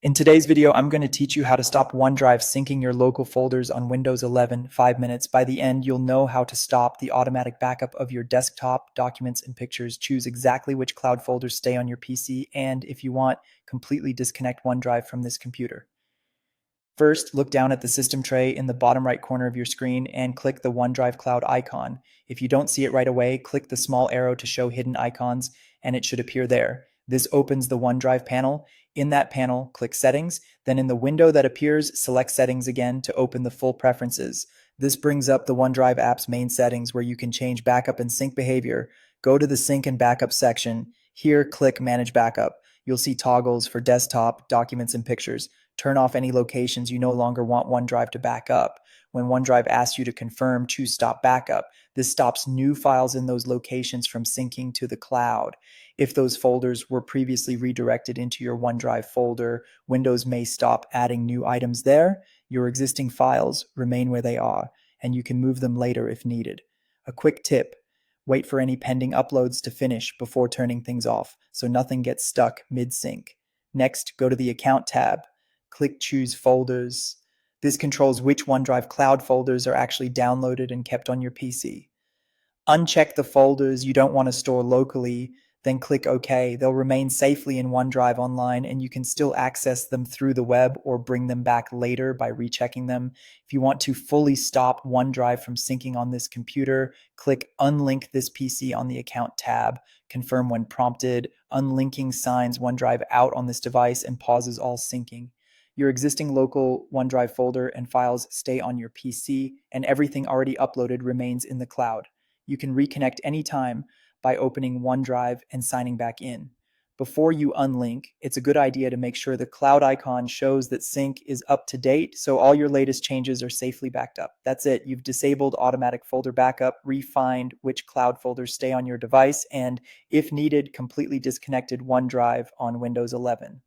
In today's video, I'm going to teach you how to stop OneDrive syncing your local folders on Windows 11 5 minutes. By the end, you'll know how to stop the automatic backup of your desktop, documents, and pictures, choose exactly which cloud folders stay on your PC, and if you want, completely disconnect OneDrive from this computer. First, look down at the system tray in the bottom right corner of your screen and click the OneDrive Cloud icon. If you don't see it right away, click the small arrow to show hidden icons, and it should appear there. This opens the OneDrive panel. In that panel, click Settings. Then in the window that appears, select Settings again to open the full preferences. This brings up the OneDrive app's main settings where you can change backup and sync behavior. Go to the Sync and Backup section. Here, click Manage Backup. You'll see toggles for desktop, documents, and pictures. Turn off any locations you no longer want OneDrive to back up. When OneDrive asks you to confirm, choose Stop Backup. This stops new files in those locations from syncing to the cloud. If those folders were previously redirected into your OneDrive folder, Windows may stop adding new items there. Your existing files remain where they are, and you can move them later if needed. A quick tip: wait for any pending uploads to finish before turning things off, so nothing gets stuck mid-sync. Next, go to the Account tab. Click Choose Folders. This controls which OneDrive cloud folders are actually downloaded and kept on your PC. Uncheck the folders you don't want to store locally, then click OK. They'll remain safely in OneDrive online, and you can still access them through the web or bring them back later by rechecking them. If you want to fully stop OneDrive from syncing on this computer, click Unlink this PC on the Account tab. Confirm when prompted. Unlinking signs OneDrive out on this device and pauses all syncing. Your existing local OneDrive folder and files stay on your PC, and everything already uploaded remains in the cloud. You can reconnect anytime by opening OneDrive and signing back in. Before you unlink, it's a good idea to make sure the cloud icon shows that sync is up to date, so all your latest changes are safely backed up. That's it. You've disabled automatic folder backup, refined which cloud folders stay on your device, and if needed, completely disconnected OneDrive on Windows 11.